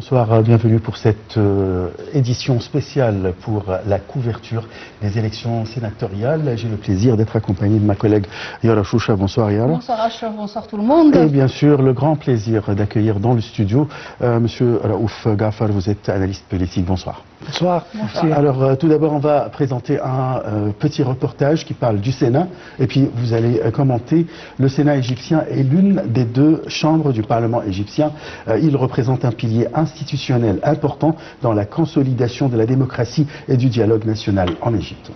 bonsoir, bienvenue pour cette édition spéciale pour la couverture des élections sénatoriales. J'ai le plaisir d'être accompagné de ma collègue Yara Choucha. Bonsoir Yara. Bonsoir Ashraf, bonsoir tout le monde. Et bien sûr, le grand plaisir d'accueillir dans le studio Monsieur Raouf Ghafar, vous êtes analyste politique. Bonsoir. Bonsoir. Bonsoir. Alors tout d'abord, on va présenter un petit reportage qui parle du Sénat et puis vous allez commenter. Le Sénat égyptien est l'une des deux chambres du Parlement égyptien. Il représente un pilier institutionnel important dans la consolidation de la démocratie et du dialogue national en Égypte.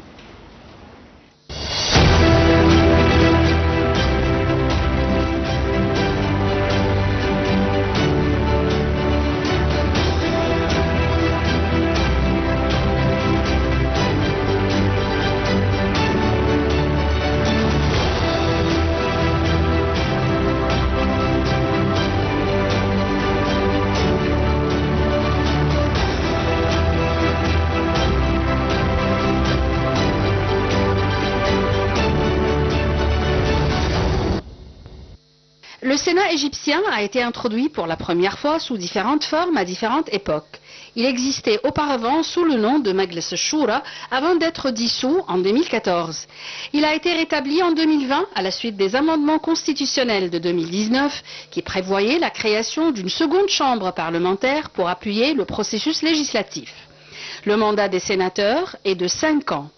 Le Sénat égyptien a été introduit pour la première fois sous différentes formes à différentes époques. Il existait auparavant sous le nom de Majlis Shura avant d'être dissous en 2014. Il a été rétabli en 2020 à la suite des amendements constitutionnels de 2019 qui prévoyaient la création d'une seconde chambre parlementaire pour appuyer le processus législatif. Le mandat des sénateurs est de 5 ans.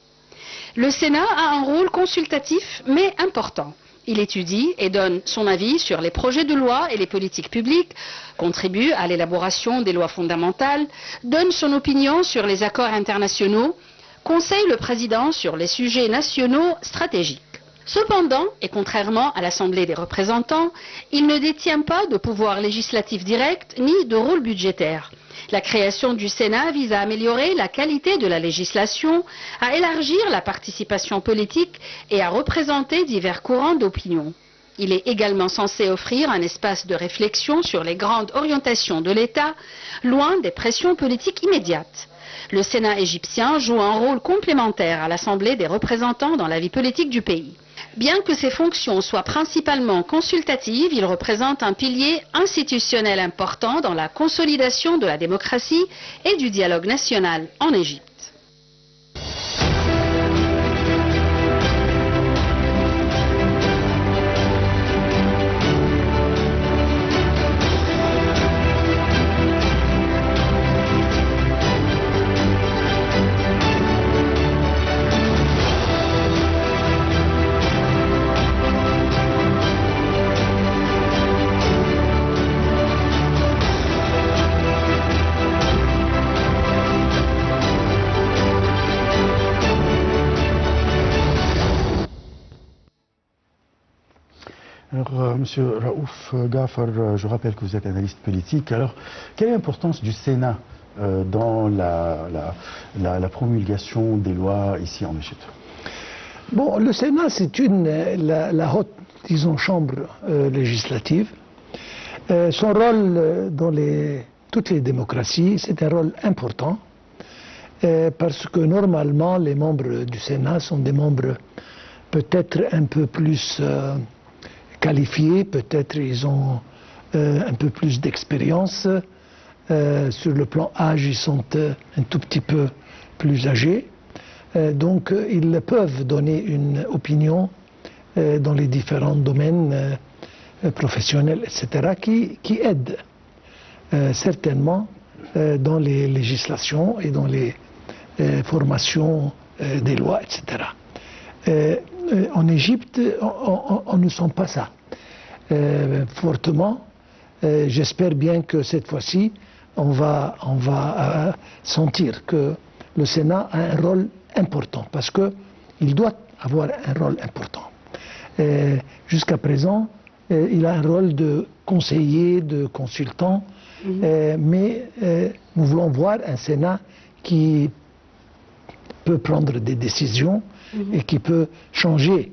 Le Sénat a un rôle consultatif mais important. Il étudie et donne son avis sur les projets de loi et les politiques publiques, contribue à l'élaboration des lois fondamentales, donne son opinion sur les accords internationaux, conseille le président sur les sujets nationaux stratégiques. Cependant, et contrairement à l'Assemblée des représentants, il ne détient pas de pouvoir législatif direct ni de rôle budgétaire. La création du Sénat vise à améliorer la qualité de la législation, à élargir la participation politique et à représenter divers courants d'opinion. Il est également censé offrir un espace de réflexion sur les grandes orientations de l'État, loin des pressions politiques immédiates. Le Sénat égyptien joue un rôle complémentaire à l'Assemblée des représentants dans la vie politique du pays. Bien que ses fonctions soient principalement consultatives, il représente un pilier institutionnel important dans la consolidation de la démocratie et du dialogue national en Égypte. Alors, Monsieur Raouf Ghafar, je rappelle que vous êtes analyste politique. Alors, quelle est l'importance du Sénat dans la promulgation des lois ici en Égypte? Bon, le Sénat, c'est la haute, disons, chambre législative. Son rôle dans toutes les démocraties, c'est un rôle important parce que normalement, les membres du Sénat sont des membres peut-être un peu plus qualifiés, peut-être ils ont un peu plus d'expérience. Sur le plan âge, ils sont un tout petit peu plus âgés. Donc ils peuvent donner une opinion dans les différents domaines professionnels, etc., qui aident certainement dans les législations et dans les formations des lois, etc. En Égypte, on ne sent pas ça fortement. J'espère bien que cette fois-ci, on va sentir que le Sénat a un rôle important, parce qu'il doit avoir un rôle important. Jusqu'à présent, il a un rôle de conseiller, de consultant, mais nous voulons voir un Sénat qui peut prendre des décisions et qui peut changer.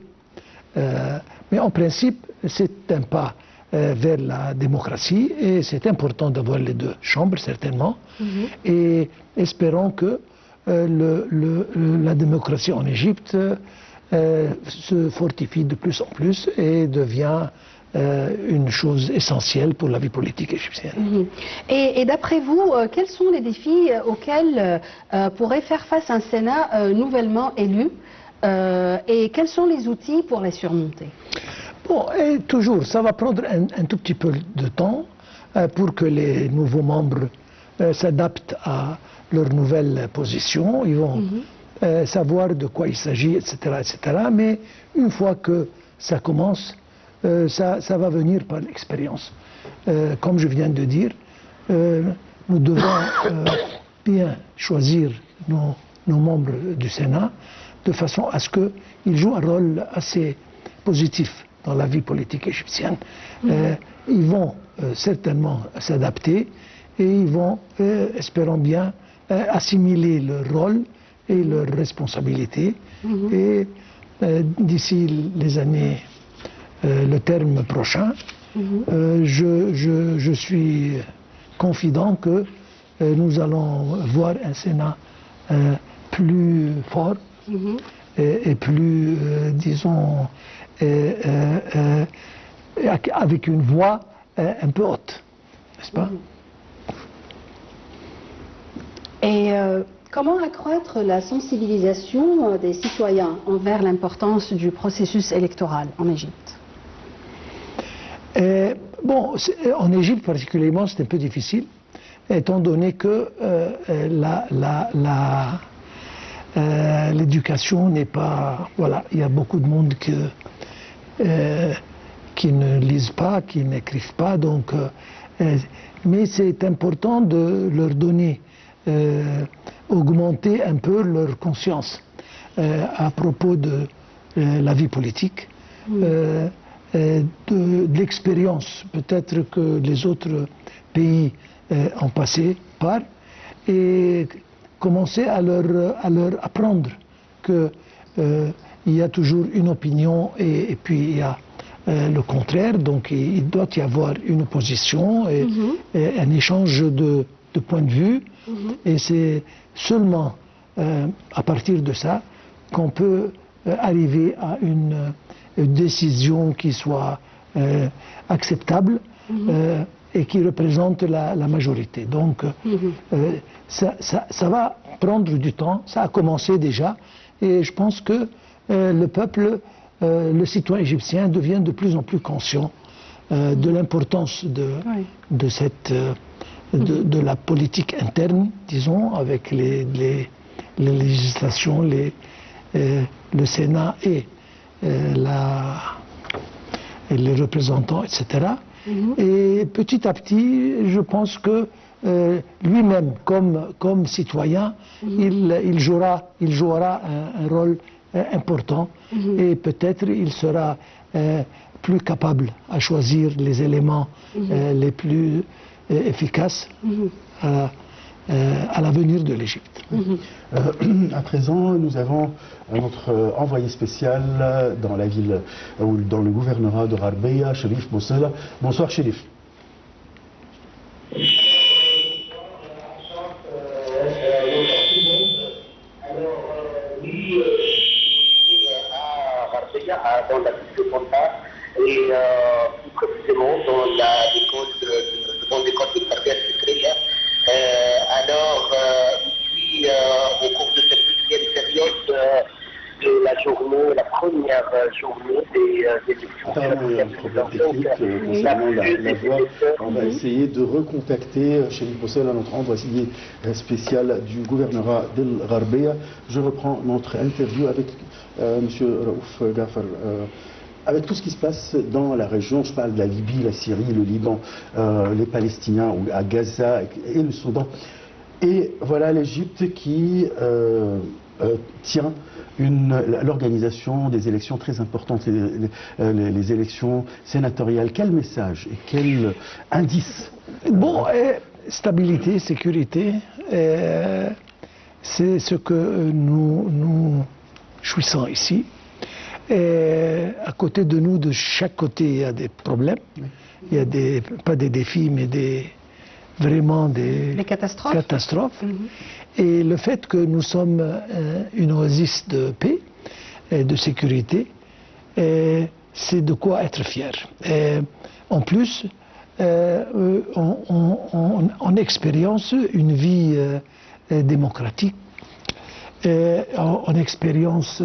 Mais en principe, c'est un pas vers la démocratie et c'est important d'avoir les deux chambres, certainement. Et espérons que la démocratie en Égypte se fortifie de plus en plus et devient une chose essentielle pour la vie politique égyptienne. Et d'après vous, quels sont les défis auxquels pourrait faire face un Sénat nouvellement élu et quels sont les outils pour les surmonter? Bon, et toujours, ça va prendre un tout petit peu de temps pour que les nouveaux membres s'adaptent à leur nouvelle position. Ils vont savoir de quoi il s'agit, etc., etc. Mais une fois que ça commence, ça va venir par l'expérience. Comme je viens de dire, nous devons bien choisir nos membres du Sénat de façon à ce qu'ils jouent un rôle assez positif dans la vie politique égyptienne. Ils vont certainement s'adapter et ils vont, espérons bien, assimiler leur rôle et leurs responsabilités. Et d'ici les années, le terme prochain, je suis confident que nous allons voir un Sénat plus fort et plus, disons, avec une voix un peu haute, n'est-ce pas? Et comment accroître la sensibilisation des citoyens envers l'importance du processus électoral en Égypte? Bon, en Égypte particulièrement, c'est un peu difficile, étant donné que l'éducation n'est pas... Voilà, il y a beaucoup de monde qui ne lisent pas, qui n'écrivent pas, donc... mais c'est important de leur donner, augmenter un peu leur conscience à propos de la vie politique. De l'expérience peut-être que les autres pays ont passé par et commencer à leur apprendre qu'il y a toujours une opinion et puis il y a le contraire, donc il doit y avoir une opposition et un échange de points de vue et c'est seulement à partir de ça qu'on peut arriver à une décision qui soit acceptable et qui représente la majorité. Donc ça va prendre du temps, ça a commencé déjà et je pense que le peuple, le citoyen égyptien devient de plus en plus conscient de l'importance de la politique interne, disons, avec les législations, le Sénat et les représentants, etc. Et petit à petit, je pense que lui-même, comme citoyen, il jouera un rôle important et peut-être il sera plus capable à choisir les éléments les plus efficaces à l'avenir de l'Égypte. À présent, nous avons notre envoyé spécial dans la ville, ou dans le gouvernorat de Gharbia, Chérif Boussela. Bonsoir Chérif. Dans la ville de Ponta et plus précisément dans l'école de carrière secrétaire. Alors, ici, au cours de cette deuxième période de la journée, la première journée des élections. Apparemment, il y a un problème technique concernant la voix. On va essayer de recontacter Chérif Boussela, notre envoyé spécial du gouvernorat d'El Gharbia. Je reprends notre interview avec M. Raouf Gafar. Avec tout ce qui se passe dans la région, je parle de la Libye, la Syrie, le Liban, les Palestiniens à Gaza et le Soudan. Et voilà l'Égypte qui tient l'organisation des élections très importantes, les élections sénatoriales. Quel message et quel indice? Bon, stabilité, sécurité, c'est ce que nous jouissons ici. Et à côté de nous, de chaque côté, il y a des problèmes. Il y a pas des défis, mais vraiment des catastrophes. Et le fait que nous sommes une oasis de paix et de sécurité c'est de quoi être fier. Et en plus, on expérience une vie démocratique, on expérience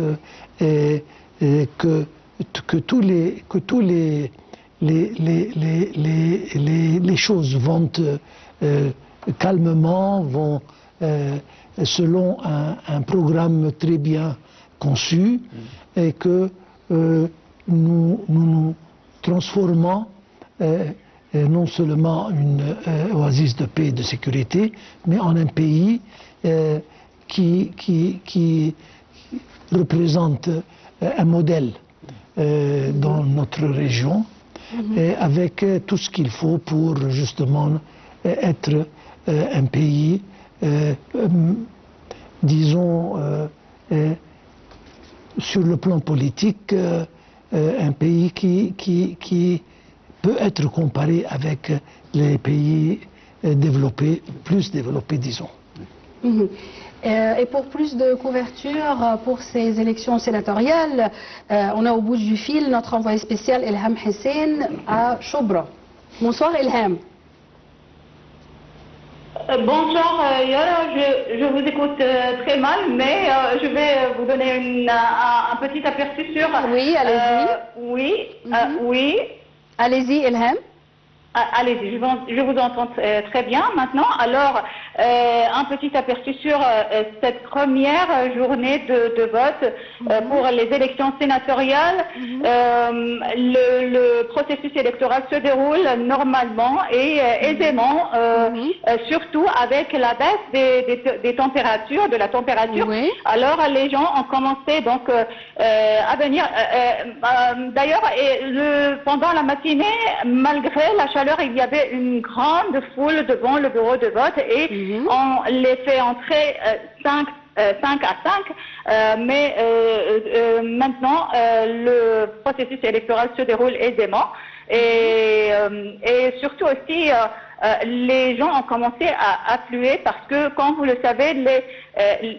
que tous les choses vont calmement, vont selon un programme très bien conçu, et que nous transformons non seulement une oasis de paix et de sécurité, mais en un pays qui représente un modèle dans notre région, avec tout ce qu'il faut pour justement être un pays, disons, sur le plan politique, un pays qui peut être comparé avec les pays développés, plus développés, disons. Et pour plus de couverture pour ces élections sénatoriales, on a au bout du fil notre envoyé spécial Ilham Hussein à Chobra. Bonsoir Ilham. Bonjour Yara, je vous écoute très mal, mais je vais vous donner un petit aperçu sur... Oui, allez-y. Oui. Allez-y Ilham. Allez-y, je vous entends très bien maintenant. Alors, un petit aperçu sur cette première journée de vote pour les élections sénatoriales. Le processus électoral se déroule normalement et aisément, surtout avec la baisse des températures, de la température. Oui. Alors, les gens ont commencé donc à venir. D'ailleurs, pendant la matinée, malgré la chaleur, il y avait une grande foule devant le bureau de vote et on les fait entrer 5 à 5, mais maintenant le processus électoral se déroule aisément et surtout aussi les gens ont commencé à affluer parce que, comme vous le savez,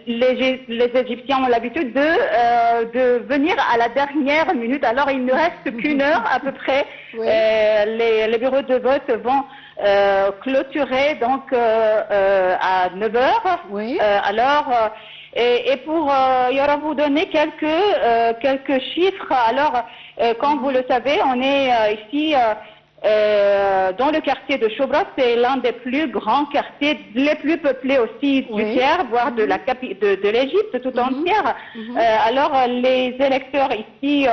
les Égyptiens ont l'habitude de venir à la dernière minute. Alors il ne reste qu'une heure à peu près. Oui. Les bureaux de vote vont clôturer donc à 9 heures. Oui. Et pour vous donner quelques chiffres. Alors, comme vous le savez, on est ici dans le quartier de Chobra. C'est l'un des plus grands quartiers, les plus peuplés aussi du Caire, voire de l'Égypte tout entière. Alors, les électeurs ici,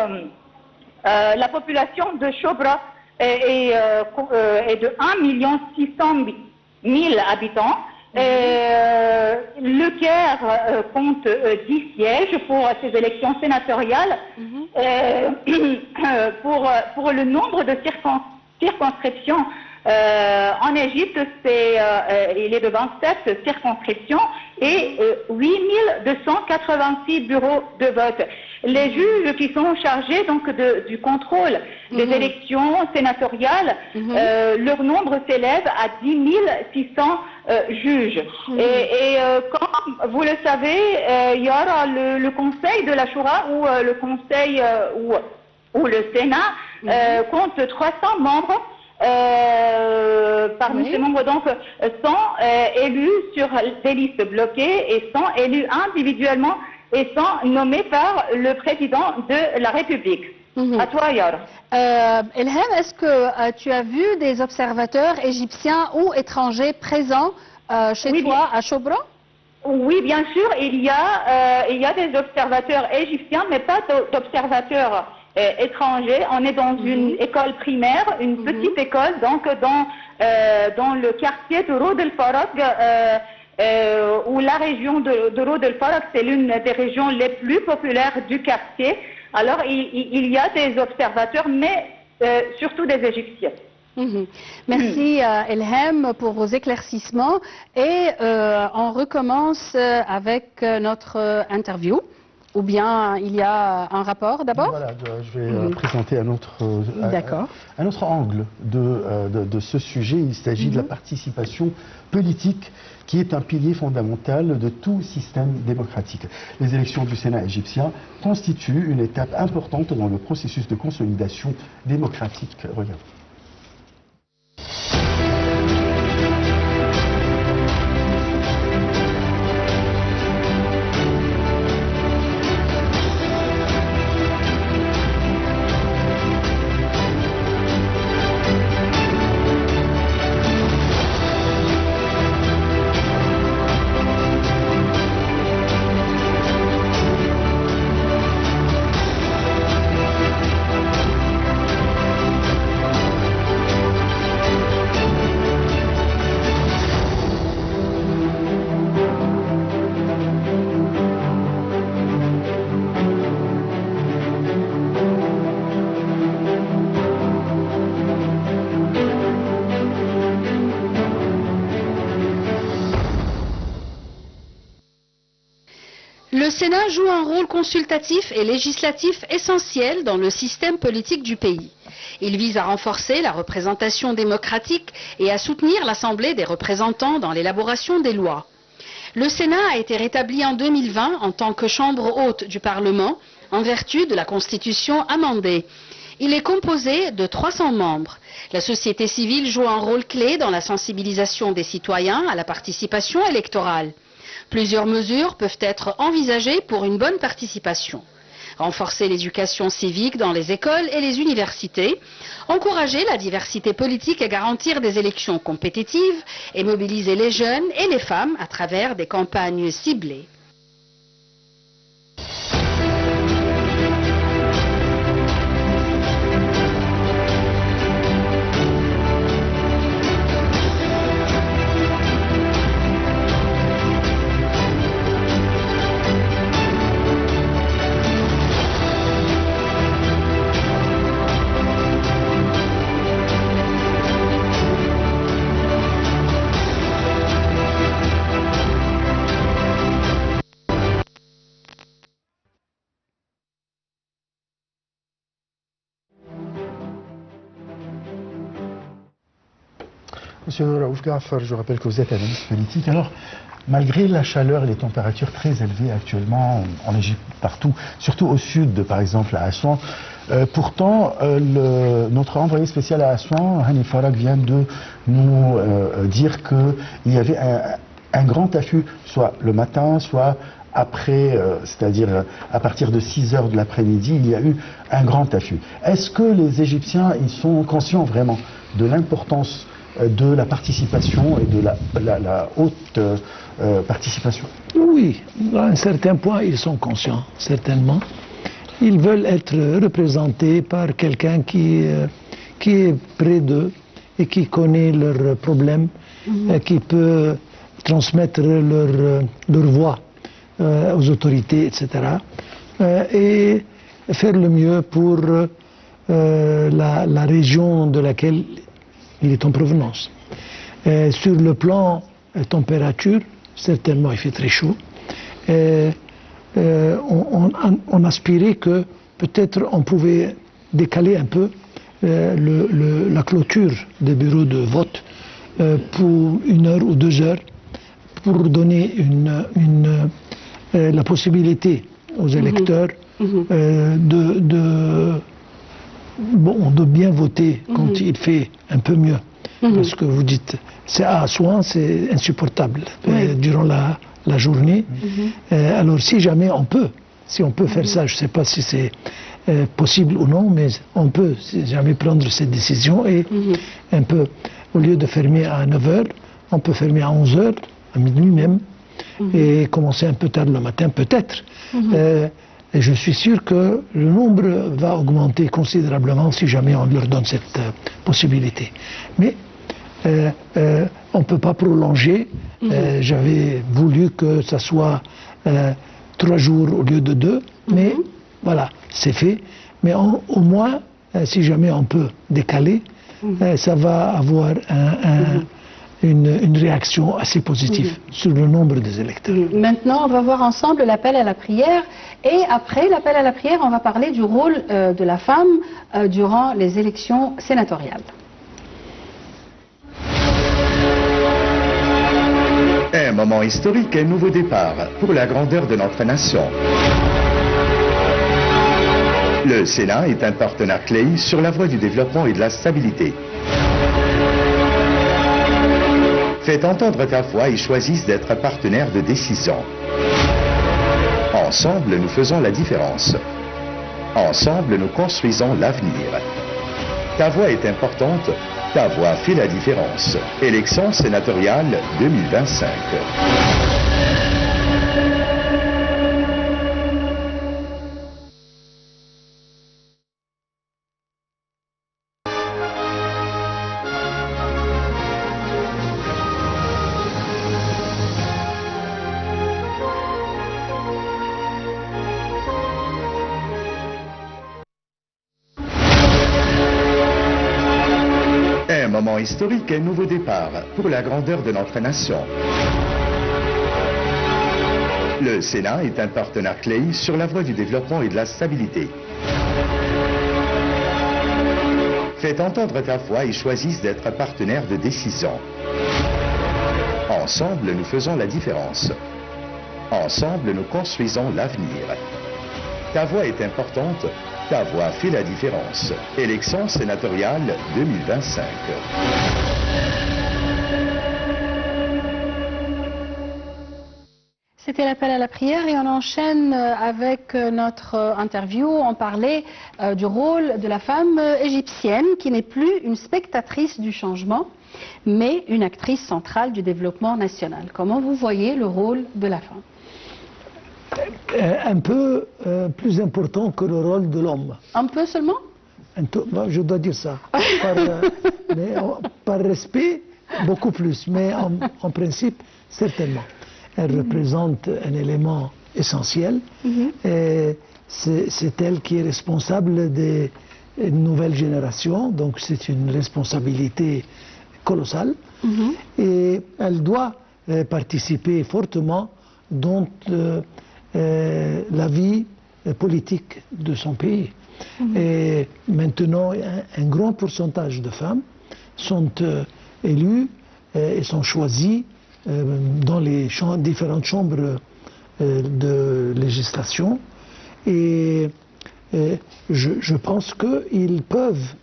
la population de Chobra est de 1,6 million habitants. Le Caire compte 10 sièges pour ces élections sénatoriales. Pour le nombre de circonscriptions en Égypte, il est de 27 circonscriptions et 8286 bureaux de vote. Les juges qui sont chargés donc du contrôle des élections sénatoriales, leur nombre s'élève à 10 600 juges. Et comme vous le savez, il y aura le conseil de la Shura ou le conseil ou le Sénat compte 300 membres. Parmi ces membres donc sont élus sur des listes bloquées et sont élus individuellement et sont nommés par le président de la République. À toi, Yara. Ilham, est-ce que tu as vu des observateurs égyptiens ou étrangers présents chez toi à Chobra? Oui, bien sûr, il y a des observateurs égyptiens, mais pas d'observateurs étrangers. On est dans une école primaire, une petite école, donc dans le quartier de Roud el-Farag, où la région de Roud el-Farag, c'est l'une des régions les plus populaires du quartier. Alors, il y a des observateurs, mais surtout des Égyptiens. Merci Ilham pour vos éclaircissements et on recommence avec notre interview Ou bien il y a un rapport d'abord? Voilà, je vais présenter un autre angle de ce sujet. Il s'agit de la participation politique qui est un pilier fondamental de tout système démocratique. Les élections du Sénat égyptien constituent une étape importante dans le processus de consolidation démocratique. Regardez. Le Sénat joue un rôle consultatif et législatif essentiel dans le système politique du pays. Il vise à renforcer la représentation démocratique et à soutenir l'Assemblée des représentants dans l'élaboration des lois. Le Sénat a été rétabli en 2020 en tant que chambre haute du Parlement en vertu de la Constitution amendée. Il est composé de 300 membres. La société civile joue un rôle clé dans la sensibilisation des citoyens à la participation électorale. Plusieurs mesures peuvent être envisagées pour une bonne participation. Renforcer l'éducation civique dans les écoles et les universités, encourager la diversité politique et garantir des élections compétitives et mobiliser les jeunes et les femmes à travers des campagnes ciblées. Monsieur Raouf Gafar, je rappelle que vous êtes analyste politique. Alors, malgré la chaleur et les températures très élevées actuellement en Égypte, partout, surtout au sud, par exemple à Assouan, pourtant, notre envoyé spécial à Assouan, Hani Farag, vient de nous dire qu'il y avait un grand afflux, soit le matin, soit après, c'est-à-dire à partir de 6 heures de l'après-midi, il y a eu un grand afflux. Est-ce que les Égyptiens, ils sont conscients vraiment de l'importance de la participation et de la haute participation? Oui, à un certain point, ils sont conscients, certainement. Ils veulent être représentés par quelqu'un qui est près d'eux et qui connaît leurs problèmes, qui peut transmettre leur voix aux autorités, etc. Et faire le mieux pour la région de laquelle il est en provenance. Sur le plan température, certainement il fait très chaud. On aspirait que peut-être on pouvait décaler un peu la clôture des bureaux de vote pour 1 heure ou 2 heures pour donner la possibilité aux électeurs de bien voter quand il fait un peu mieux. Parce que vous dites, c'est à Assouan, c'est insupportable durant la journée. Alors si jamais on peut faire ça, je ne sais pas si c'est possible ou non, mais on peut si jamais prendre cette décision et un peu, au lieu de fermer à 9 heures, on peut fermer à 11 heures, à minuit même, et commencer un peu tard le matin peut-être. Et je suis sûr que le nombre va augmenter considérablement si jamais on leur donne cette possibilité. Mais on ne peut pas prolonger. J'avais voulu que ça soit 3 jours au lieu de 2, mais voilà, c'est fait. Mais au moins, si jamais on peut décaler, ça va avoir une réaction assez positive sur le nombre des électeurs. Maintenant, on va voir ensemble l'appel à la prière. Et après l'appel à la prière, on va parler du rôle de la femme durant les élections sénatoriales. Un moment historique, un nouveau départ pour la grandeur de notre nation. Le Sénat est un partenaire clé sur la voie du développement et de la stabilité. Faites entendre ta voix et choisissent d'être partenaire de décision. Ensemble, nous faisons la différence. Ensemble, nous construisons l'avenir. Ta voix est importante, ta voix fait la différence. Élection sénatoriale 2025. Un moment historique, un nouveau départ pour la grandeur de notre nation. Le Sénat est un partenaire clé sur la voie du développement et de la stabilité. Faites entendre ta voix et choisissent d'être partenaire de décision. Ensemble, nous faisons la différence. Ensemble, nous construisons l'avenir. Ta voix est importante, ta voix fait la différence. Élection sénatoriale 2025. C'était l'appel à la prière et on enchaîne avec notre interview. On parlait du rôle de la femme égyptienne qui n'est plus une spectatrice du changement, mais une actrice centrale du développement national. Comment vous voyez le rôle de la femme? Un peu plus important que le rôle de l'homme. Un peu seulement? Je dois dire ça. Par respect, beaucoup plus. Mais en principe, certainement. Elle représente un élément essentiel. C'est elle qui est responsable des nouvelles générations. Donc c'est une responsabilité colossale. Et elle doit participer fortement dans la vie politique de son pays. Et maintenant, un grand pourcentage de femmes sont élues et sont choisies dans les différentes chambres de législation. Et je pense qu'ils peuvent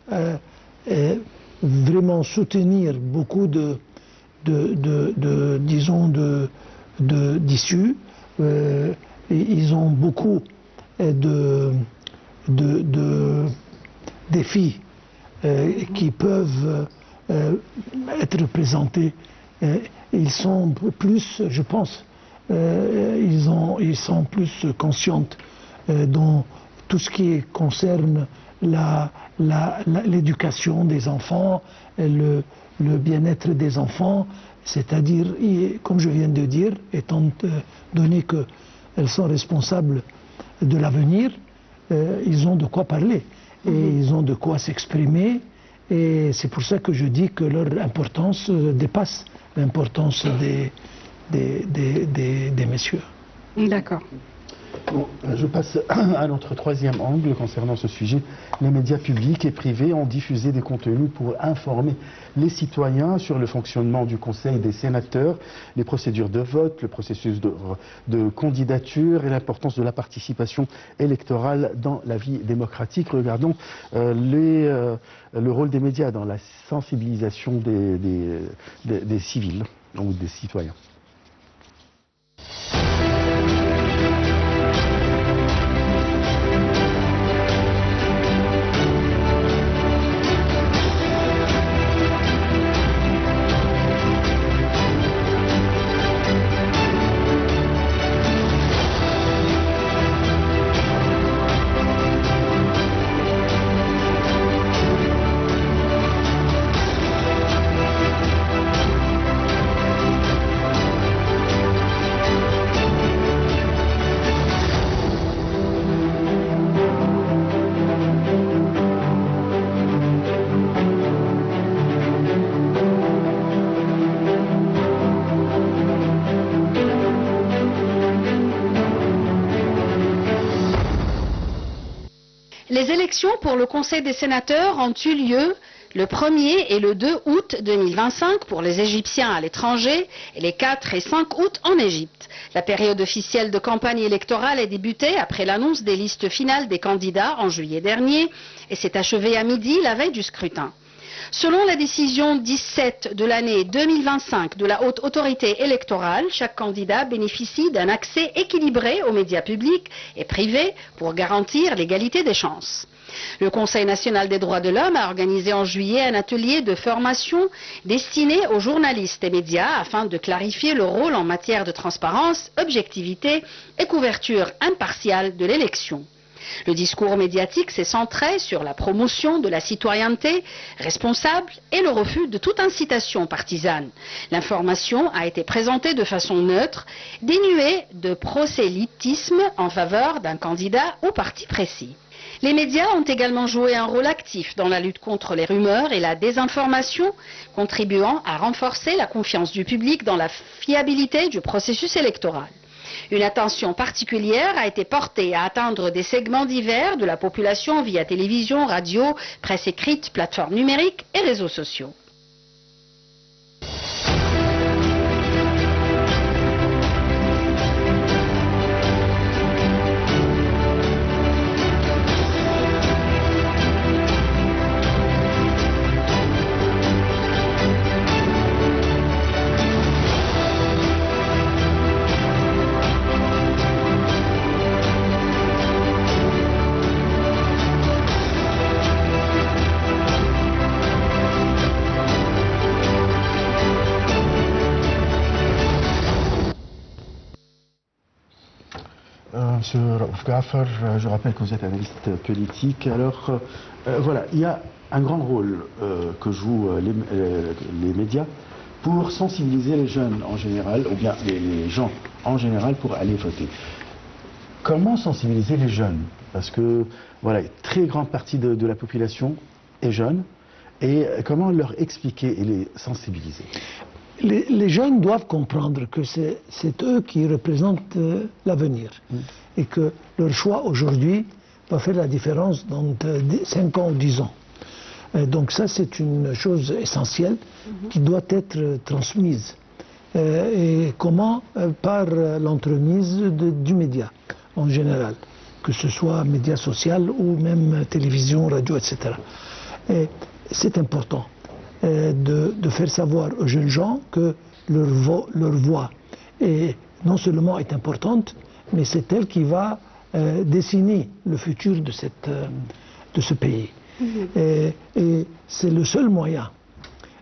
vraiment soutenir beaucoup disons, d'issues. Ils ont beaucoup de défis qui peuvent être présentés. Ils sont plus, je pense, ils sont plus conscients dans tout ce qui concerne l'éducation des enfants, le bien-être des enfants, c'est-à-dire, comme je viens de dire, étant donné qu'elles sont responsables de l'avenir, ils ont de quoi parler et ils ont de quoi s'exprimer. Et c'est pour ça que je dis que leur importance dépasse l'importance des messieurs. D'accord. Bon, je passe à notre troisième angle concernant ce sujet. Les médias publics et privés ont diffusé des contenus pour informer les citoyens sur le fonctionnement du Conseil des sénateurs, les procédures de vote, le processus de candidature et l'importance de la participation électorale dans la vie démocratique. Regardons le rôle des médias dans la sensibilisation des civils ou des citoyens. Les élections pour le Conseil des sénateurs ont eu lieu le 1er et le 2 août 2025 pour les Égyptiens à l'étranger et les 4 et 5 août en Égypte. La période officielle de campagne électorale est débutée après l'annonce des listes finales des candidats en juillet dernier et s'est achevée à midi la veille du scrutin. Selon la décision 17 de l'année 2025 de la Haute Autorité électorale, chaque candidat bénéficie d'un accès équilibré aux médias publics et privés pour garantir l'égalité des chances. Le Conseil national des droits de l'homme a organisé en juillet un atelier de formation destiné aux journalistes et médias afin de clarifier le rôle en matière de transparence, objectivité et couverture impartiale de l'élection. Le discours médiatique s'est centré sur la promotion de la citoyenneté responsable et le refus de toute incitation partisane. L'information a été présentée de façon neutre, dénuée de prosélytisme en faveur d'un candidat ou parti précis. Les médias ont également joué un rôle actif dans la lutte contre les rumeurs et la désinformation, contribuant à renforcer la confiance du public dans la fiabilité du processus électoral. Une attention particulière a été portée à atteindre des segments divers de la population via télévision, radio, presse écrite, plateformes numériques et réseaux sociaux. Monsieur Raouf Gafar, je rappelle que vous êtes analyste politique. Alors, voilà, il y a un grand rôle que jouent les médias pour sensibiliser les jeunes en général, ou bien les gens en général pour aller voter. Comment sensibiliser les jeunes? Parce que, voilà, une très grande partie de la population est jeune. Et comment leur expliquer et les sensibiliser? Les jeunes doivent comprendre que c'est eux qui représentent l'avenir et que leur choix aujourd'hui va faire la différence dans 5 ans ou 10 ans. Donc ça, c'est une chose essentielle qui doit être transmise. Et comment? Par l'entremise du média en général, que ce soit médias sociaux ou même télévision, radio, etc. Et c'est important de faire savoir aux jeunes gens que leur voix non seulement est importante, mais c'est elle qui va dessiner le futur de ce pays. Et c'est le seul moyen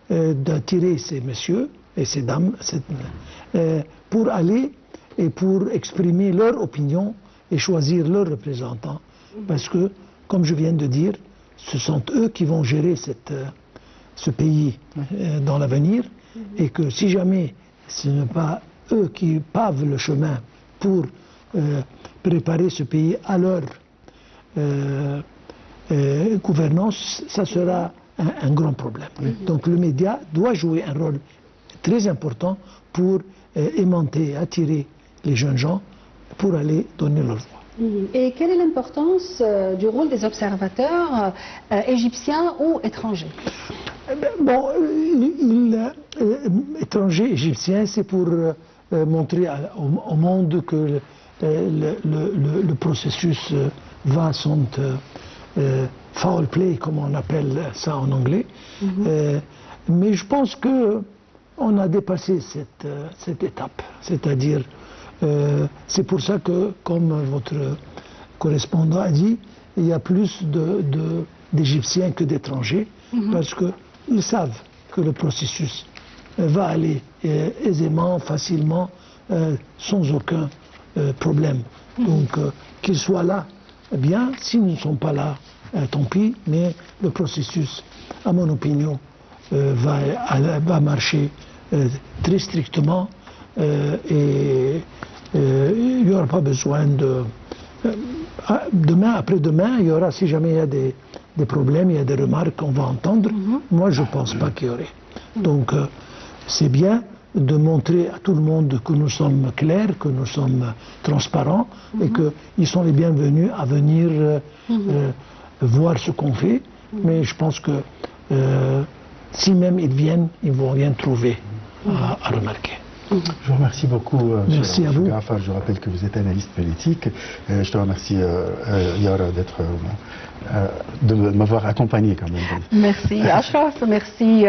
d'attirer ces messieurs et ces dames pour aller et pour exprimer leur opinion et choisir leurs représentants. Parce que, comme je viens de dire, ce sont eux qui vont gérer ce pays dans l'avenir, et que si jamais ce n'est pas eux qui pavent le chemin pour préparer ce pays à leur gouvernance, ça sera un grand problème. Donc le média doit jouer un rôle très important pour aimanter, attirer les jeunes gens pour aller donner leur voix. Et quelle est l'importance du rôle des observateurs égyptiens ou étrangers? Bon, étrangers, égyptiens, c'est pour montrer au monde que le processus va son foul play, comme on appelle ça en anglais. Mais je pense qu'on a dépassé cette étape. C'est-à-dire, c'est pour ça que, comme votre correspondant a dit, il y a plus d'Égyptiens que d'étrangers, parce qu'ils savent que le processus va aller aisément, facilement, sans aucun problème. Donc, qu'ils soient là, bien. S'ils ne sont pas là, tant pis, mais le processus, à mon opinion, va marcher très strictement et il n'y aura pas besoin demain, après-demain, il y aura, si jamais il y a des problèmes, il y a des remarques qu'on va entendre. Moi, je ne pense pas qu'il y aurait. Donc, c'est bien de montrer à tout le monde que nous sommes clairs, que nous sommes transparents et qu'ils sont les bienvenus à venir voir ce qu'on fait, mais je pense que si même ils viennent, ils vont rien trouver à remarquer. Je vous remercie beaucoup. Merci à vous. Gaafar. Je rappelle que vous êtes analyste politique. Je te remercie, Yara, de m'avoir accompagné quand même. Merci Ashraf, merci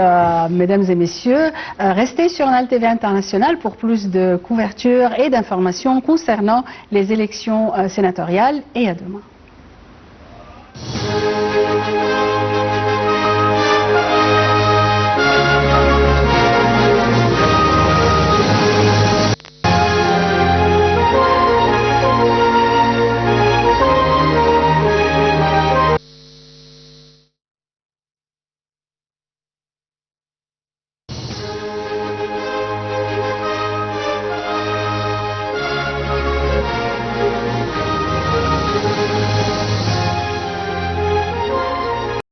mesdames et messieurs. Restez sur Nal TV International pour plus de couverture et d'informations concernant les élections sénatoriales et à demain.